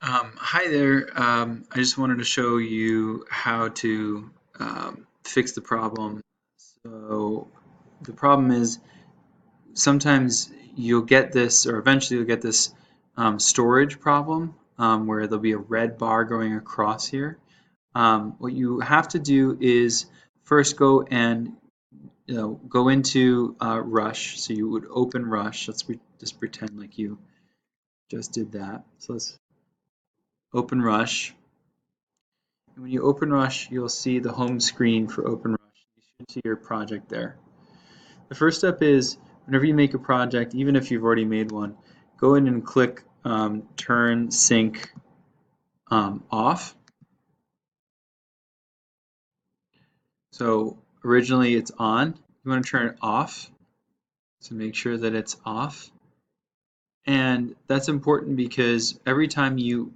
Hi there. I just wanted to show you how to fix the problem. So the problem is sometimes you'll get this, or eventually you'll get this storage problem where there'll be a red bar going across here. What you have to do is first go and go into Rush. So you would open Rush. Just pretend like you just did that. So let's open Rush. And when you open Rush, you'll see the home screen for Open Rush. You should see your project there. The first step is whenever you make a project, even if you've already made one, go in and click Turn Sync Off. So originally it's on. You want to turn it off. So make sure that it's off. And that's important because every time you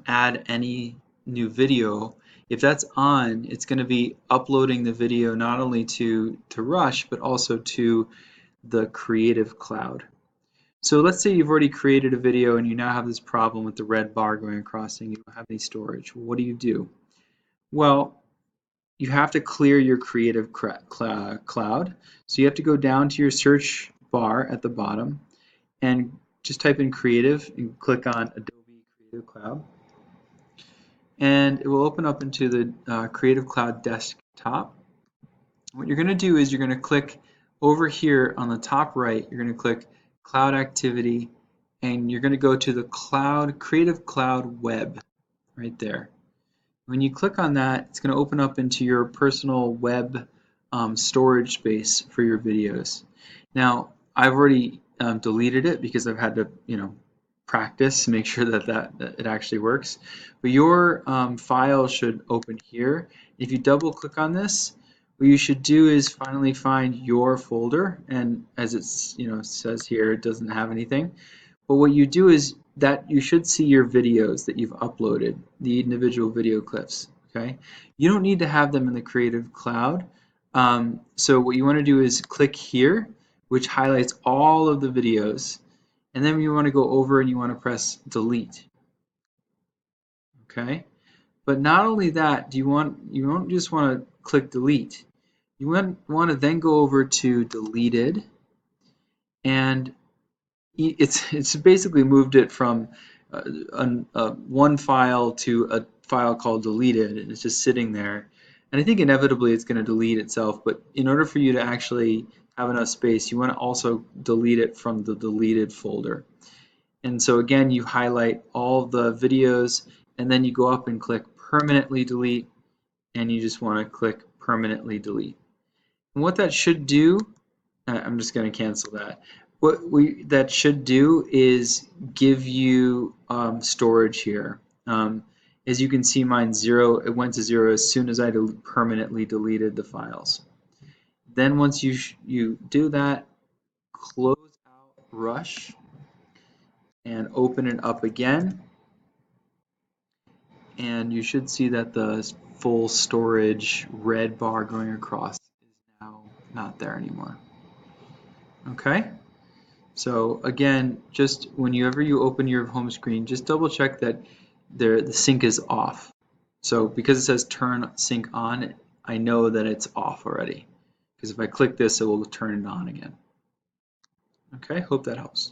add any new video, if that's on, it's going to be uploading the video not only to Rush but also to the Creative Cloud. So let's say you've already created a video and you now have this problem with the red bar going across and you don't have any storage. What do? Well, you have to clear your Creative Cloud. So you have to go down to your search bar at the bottom and just type in Creative and click on Adobe Creative Cloud. And it will open up into the Creative Cloud desktop. What you're going to do is you're going to click over here on the top right, you're going to click Cloud Activity, and you're going to go to the Creative Cloud Web right there. When you click on that, it's going to open up into your personal web storage space for your videos. Now, I've already deleted it because I've had to, practice to make sure that it actually works. But your file should open here. If you double click on this, what you should do is finally find your folder, and as it's says here, it doesn't have anything. But what you do is that you should see your videos that you've uploaded, the individual video clips. Okay, you don't need to have them in the Creative Cloud. So what you want to do is click here, which highlights all of the videos, and then you want to go over and you want to press delete. Okay, but not only that, you don't just want to click delete. You want to then go over to deleted, and it's basically moved it from one file to a file called deleted, and it's just sitting there. And I think inevitably it's going to delete itself, but in order for you to actually have enough space, you want to also delete it from the deleted folder. And so again, you highlight all the videos, and then you go up and click permanently delete, and you just want to click permanently delete. And what that should do, I'm just going to cancel that. What that should do is give you storage here. As you can see, mine's 0. It went to 0 as soon as I permanently deleted the files. Then once you do that, close out Rush and open it up again, and you should see that the full storage red bar going across is now not there anymore. Okay? So again, just whenever you open your home screen, just double check that the sync is off. So because it says turn sync on, I know that it's off already. Because if I click this, it will turn it on again. Okay, hope that helps.